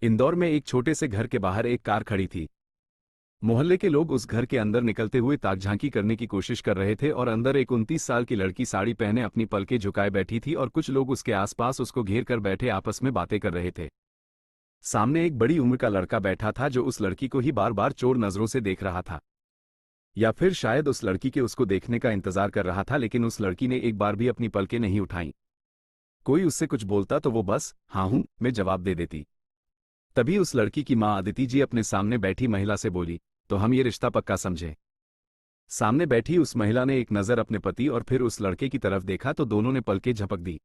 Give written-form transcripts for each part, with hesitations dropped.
इंदौर में एक छोटे से घर के बाहर एक कार खड़ी थी। मोहल्ले के लोग उस घर के अंदर निकलते हुए ताकझांकी करने की कोशिश कर रहे थे और अंदर एक 29 साल की लड़की साड़ी पहने अपनी पलकें झुकाए बैठी थी और कुछ लोग उसके आसपास उसको घेर कर बैठे आपस में बातें कर रहे थे। सामने एक बड़ी उम्र का लड़का बैठा था जो उस लड़की को ही बार बार चोर नजरों से देख रहा था, या फिर शायद उस लड़की के उसको देखने का इंतजार कर रहा था, लेकिन उस लड़की ने एक बार भी अपनी पलकें नहीं उठाईं। कोई उससे कुछ बोलता तो वो बस हाँ हूं में जवाब दे देती। तभी उस लड़की की मां अदिति जी अपने सामने बैठी महिला से बोली, तो हम ये रिश्ता पक्का समझे। सामने बैठी उस महिला ने एक नजर अपने पति और फिर उस लड़के की तरफ देखा तो दोनों ने पलकें झपक दी।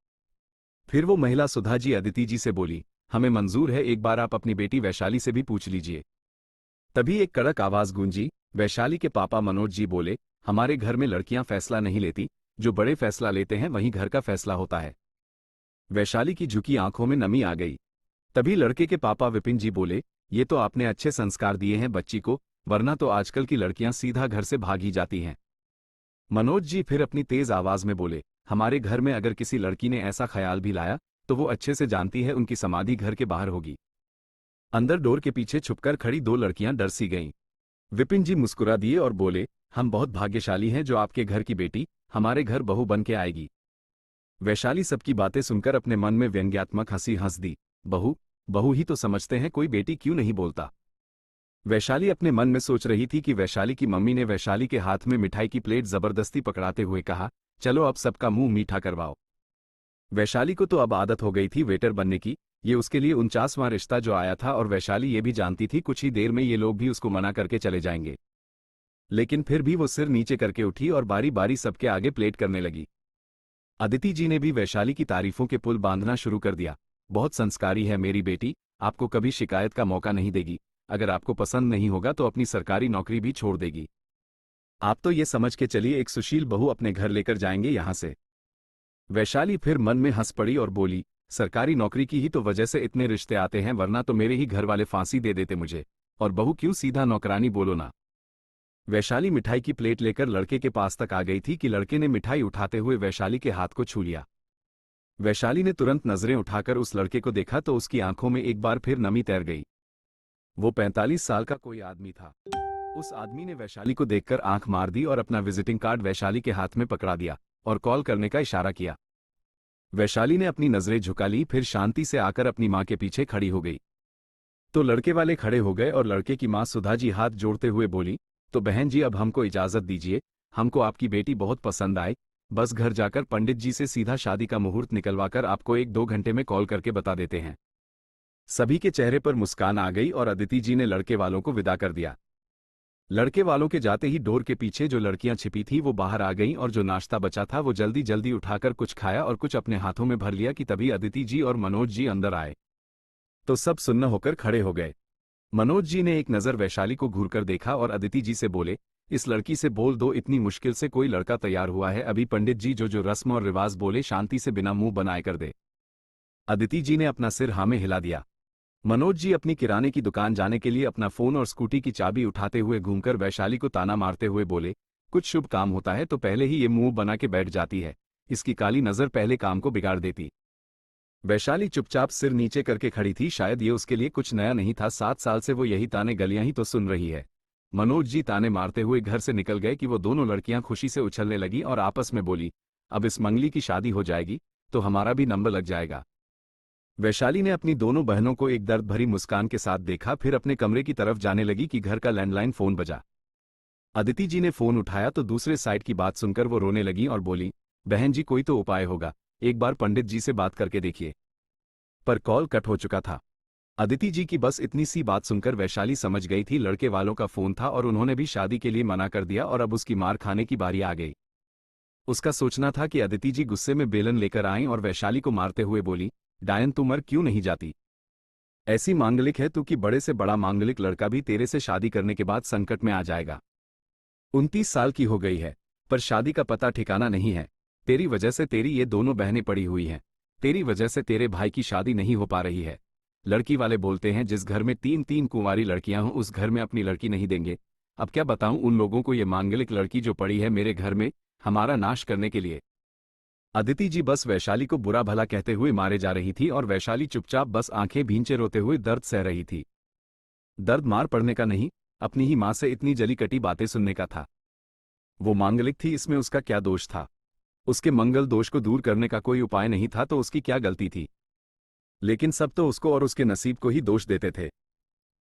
फिर वो महिला सुधा जी अदिति जी से बोली, हमें मंजूर है, एक बार आप अपनी बेटी वैशाली से भी पूछ लीजिए। तभी एक कड़क आवाज गूंजी। वैशाली के पापा मनोज जी बोले, हमारे घर में लड़कियां फैसला नहीं लेती, जो बड़े फैसला लेते हैं वहीं घर का फैसला होता है। वैशाली की झुकी आंखों में नमी आ गई। तभी लड़के के पापा विपिन जी बोले, ये तो आपने अच्छे संस्कार दिए हैं बच्ची को, वरना तो आजकल की लड़कियां सीधा घर से भागी जाती हैं। मनोज जी फिर अपनी तेज आवाज में बोले, हमारे घर में अगर किसी लड़की ने ऐसा ख्याल भी लाया तो वो अच्छे से जानती है उनकी समाधि घर के बाहर होगी। अंदर डोर के पीछे छुपकर खड़ी दो लड़कियां डर सी गईं। विपिन जी मुस्कुरा दिए और बोले, हम बहुत भाग्यशाली हैं जो आपके घर की बेटी हमारे घर बहू बन के आएगी। वैशाली सबकी बातें सुनकर अपने मन में व्यंग्यात्मक हंसी हंस दी। बहू बहू ही तो समझते हैं, कोई बेटी क्यों नहीं बोलता। वैशाली अपने मन में सोच रही थी कि वैशाली की मम्मी ने वैशाली के हाथ में मिठाई की प्लेट जबरदस्ती पकड़ाते हुए कहा, चलो अब सबका मुंह मीठा करवाओ। वैशाली को तो अब आदत हो गई थी वेटर बनने की, ये उसके लिए 49वां रिश्ता जो आया था और वैशाली ये भी जानती थी कुछ ही देर में ये लोग भी उसको मना करके चले जाएंगे। लेकिन फिर भी वो सिर नीचे करके उठी और बारी बारी सबके आगे प्लेट करने लगी। अदिति जी ने भी वैशाली की तारीफों के पुल बांधना शुरू कर दिया। बहुत संस्कारी है मेरी बेटी, आपको कभी शिकायत का मौका नहीं देगी, अगर आपको पसंद नहीं होगा तो अपनी सरकारी नौकरी भी छोड़ देगी। आप तो ये समझ के चलिए एक सुशील बहू अपने घर लेकर जाएंगे यहां से। वैशाली फिर मन में हंस पड़ी और बोली, सरकारी नौकरी की ही तो वजह से इतने रिश्ते आते हैं, वरना तो मेरे ही घर वाले फांसी दे देते मुझे, और बहू क्यों, सीधा नौकरानी बोलो ना। वैशाली मिठाई की प्लेट लेकर लड़के के पास तक आ गई थी कि लड़के ने मिठाई उठाते हुए वैशाली के हाथ को छू लिया। वैशाली ने तुरंत नजरें उठाकर उस लड़के को देखा तो उसकी आंखों में एक बार फिर नमी तैर गई। वो 45 साल का कोई आदमी था। उस आदमी ने वैशाली को देखकर आंख मार दी और अपना विजिटिंग कार्ड वैशाली के हाथ में पकड़ा दिया और कॉल करने का इशारा किया। वैशाली ने अपनी नजरें झुका ली, फिर शांति से आकर अपनी मां के पीछे खड़ी हो गई। तो लड़के वाले खड़े हो गए और लड़के की मां सुधा जी हाथ जोड़ते हुए बोली, तो बहन जी अब हमको इजाजत दीजिए, हमको आपकी बेटी बहुत पसंद आई, बस घर जाकर पंडित जी से सीधा शादी का मुहूर्त निकलवाकर आपको 1-2 घंटे में कॉल करके बता देते हैं। सभी के चेहरे पर मुस्कान आ गई और अदिति जी ने लड़के वालों को विदा कर दिया। लड़के वालों के जाते ही डोर के पीछे जो लड़कियां छिपी थी वो बाहर आ गईं और जो नाश्ता बचा था वो जल्दी जल्दी उठाकर कुछ खाया और कुछ अपने हाथों में भर लिया कि तभी अदिति जी और मनोज जी अंदर आए तो सब सुन्न होकर खड़े हो गए। मनोज जी ने एक नज़र वैशाली को घूरकर देखा और अदिति जी से बोले, इस लड़की से बोल दो इतनी मुश्किल से कोई लड़का तैयार हुआ है, अभी पंडित जी जो जो रस्म और रिवाज बोले शांति से बिना मुंह बनाए कर दे। अदिति जी ने अपना सिर हाँ में हिला दिया। मनोज जी अपनी किराने की दुकान जाने के लिए अपना फोन और स्कूटी की चाबी उठाते हुए घूमकर वैशाली को ताना मारते हुए बोले, कुछ शुभ काम होता है तो पहले ही ये मुंह बना के बैठ जाती है, इसकी काली नजर पहले काम को बिगाड़ देती। वैशाली चुपचाप सिर नीचे करके खड़ी थी, शायद ये उसके लिए कुछ नया नहीं था, 7 साल से वो यही ताने गलियां ही तो सुन रही है। मनोज जी ताने मारते हुए घर से निकल गए कि वो दोनों लड़कियां खुशी से उछलने लगी और आपस में बोली, अब इस मंगली की शादी हो जाएगी तो हमारा भी नंबर लग जाएगा। वैशाली ने अपनी दोनों बहनों को एक दर्द भरी मुस्कान के साथ देखा, फिर अपने कमरे की तरफ जाने लगी कि घर का लैंडलाइन फोन बजा। अदिति जी ने फोन उठाया तो दूसरे साइड की बात सुनकर वो रोने लगी और बोली, बहन जी कोई तो उपाय होगा, एक बार पंडित जी से बात करके देखिए। पर कॉल कट हो चुका था। अदिति जी की बस इतनी सी बात सुनकर वैशाली समझ गई थी लड़के वालों का फोन था और उन्होंने भी शादी के लिए मना कर दिया और अब उसकी मार खाने की बारी आ गई। उसका सोचना था कि अदिति जी गुस्से में बेलन लेकर आईं और वैशाली को मारते हुए बोली, डायन तू मर क्यों नहीं जाती, ऐसी मांगलिक है तू कि बड़े से बड़ा मांगलिक लड़का भी तेरे से शादी करने के बाद संकट में आ जाएगा। 29 साल की हो गई है पर शादी का पता ठिकाना नहीं है, तेरी वजह से तेरी ये दोनों बहनें पड़ी हुई हैं, तेरी वजह से तेरे भाई की शादी नहीं हो पा रही है। लड़की वाले बोलते हैं जिस घर में 3-3 कुंवारी लड़कियां हों उस घर में अपनी लड़की नहीं देंगे। अब क्या बताऊं उन लोगों को ये मांगलिक लड़की जो पड़ी है मेरे घर में हमारा नाश करने के लिए। अदिति जी बस वैशाली को बुरा भला कहते हुए मारे जा रही थी और वैशाली चुपचाप बस आंखें भींचे रोते हुए दर्द सह रही थी। दर्द मार पड़ने का नहीं, अपनी ही मां से इतनी जली कटी बातें सुनने का था। वो मांगलिक थी, इसमें उसका क्या दोष था? उसके मंगल दोष को दूर करने का कोई उपाय नहीं था तो उसकी क्या गलती थी? लेकिन सब तो उसको और उसके नसीब को ही दोष देते थे।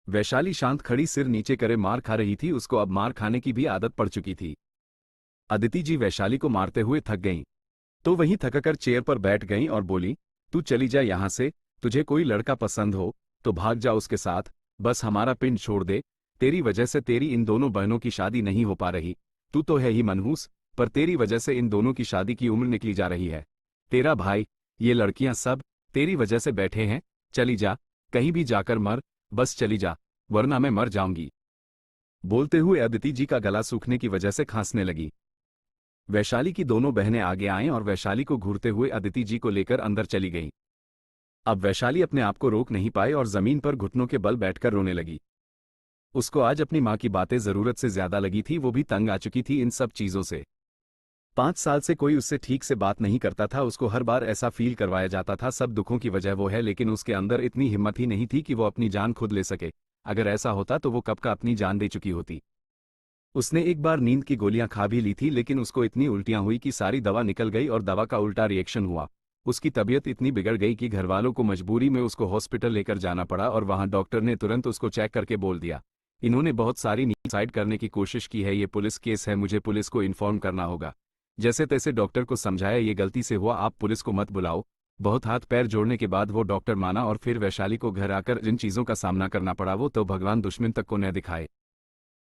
वैशाली शांत खड़ी सिर नीचे करे मार खा रही थी, उसको अब मार खाने की भी आदत पड़ चुकी थी। अदिति जी वैशाली को मारते हुए थक गईं, तो वहीं थककर चेयर पर बैठ गईं और बोली, तू चली जा यहां से, तुझे कोई लड़का पसंद हो तो भाग जा उसके साथ, बस हमारा पिंड छोड़ दे। तेरी वजह से तेरी इन दोनों बहनों की शादी नहीं हो पा रही। तू तो है ही मनहूस, पर तेरी वजह से इन दोनों की शादी की उम्र निकली जा रही है। तेरा भाई, ये लड़कियां सब तेरी वजह से बैठे हैं। चली जा, कहीं भी जाकर मर, बस चली जा, वरना मैं मर जाऊंगी। बोलते हुए अदिति जी का गला सूखने की वजह से खांसने लगी। वैशाली की दोनों बहनें आगे आईं और वैशाली को घूरते हुए अदिति जी को लेकर अंदर चली गईं। अब वैशाली अपने आप को रोक नहीं पाई और जमीन पर घुटनों के बल बैठकर रोने लगी। उसको आज अपनी मां की बातें जरूरत से ज्यादा लगी थी, वो भी तंग आ चुकी थी इन सब चीजों से। 5 साल से कोई उससे ठीक से बात नहीं करता था, उसको हर बार ऐसा फील करवाया जाता था सब दुखों की वजह वो है, लेकिन उसके अंदर इतनी हिम्मत ही नहीं थी कि वो अपनी जान खुद ले सके। अगर ऐसा होता तो वो कब का अपनी जान दे चुकी होती। उसने एक बार नींद की गोलियां खा भी ली थी, लेकिन उसको इतनी उल्टियां हुई कि सारी दवा निकल गई और दवा का उल्टा रिएक्शन हुआ। उसकी तबीयत इतनी बिगड़ गई कि घरवालों को मजबूरी में उसको हॉस्पिटल लेकर जाना पड़ा और वहां डॉक्टर ने तुरंत उसको चेक करके बोल दिया, इन्होंने बहुत सारी सुसाइड करने की कोशिश की है, ये पुलिस केस है, मुझे पुलिस को इन्फॉर्म करना होगा। जैसे तैसे डॉक्टर को समझाया, ये गलती से हुआ, आप पुलिस को मत बुलाओ। बहुत हाथ पैर जोड़ने के बाद वो डॉक्टर माना और फिर वैशाली को घर आकर जिन चीजों का सामना करना पड़ा वो तो भगवान दुश्मन तक को न दिखाए।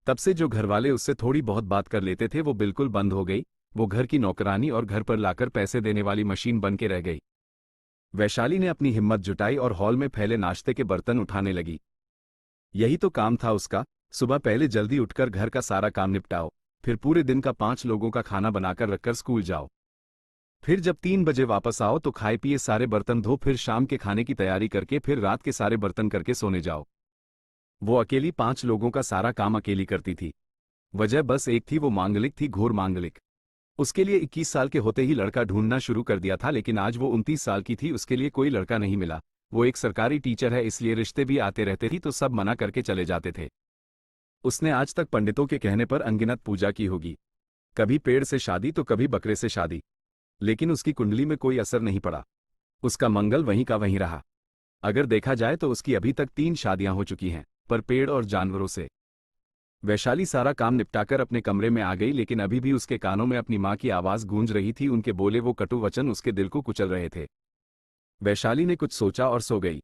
तब से जो घरवाले उससे थोड़ी बहुत बात कर लेते थे वो बिल्कुल बंद हो गई। वो घर की नौकरानी और घर पर लाकर पैसे देने वाली मशीन बन के रह गई। वैशाली ने अपनी हिम्मत जुटाई और हॉल में फैले नाश्ते के बर्तन उठाने लगी। यही तो काम था उसका, सुबह पहले जल्दी उठकर घर का सारा काम निपटाओ, फिर पूरे दिन का 5 लोगों का खाना बनाकर रखकर स्कूल जाओ, फिर जब 3 बजे वापस आओ तो खाए पिए सारे बर्तन धो, फिर शाम के खाने की तैयारी करके फिर रात के सारे बर्तन करके सोने जाओ। वो अकेली 5 लोगों का सारा काम अकेली करती थी। वजह बस एक थी, वो मांगलिक थी, घोर मांगलिक। उसके लिए 21 साल के होते ही लड़का ढूंढना शुरू कर दिया था, लेकिन आज वो 29 साल की थी, उसके लिए कोई लड़का नहीं मिला। वो एक सरकारी टीचर है, इसलिए रिश्ते भी आते रहते थी तो सब मना करके चले जाते थे। उसने आज तक पंडितों के कहने पर अनगिनत पूजा की होगी, कभी पेड़ से शादी तो कभी बकरे से शादी, लेकिन उसकी कुंडली में कोई असर नहीं पड़ा। उसका मंगल वहीं का वहीं रहा। अगर देखा जाए तो उसकी अभी तक 3 शादियां हो चुकी हैं, पर पेड़ और जानवरों से। वैशाली सारा काम निपटाकर अपने कमरे में आ गई, लेकिन अभी भी उसके कानों में अपनी मां की आवाज गूंज रही थी, उनके बोले वो कटु वचन उसके दिल को कुचल रहे थे। वैशाली ने कुछ सोचा और सो गई।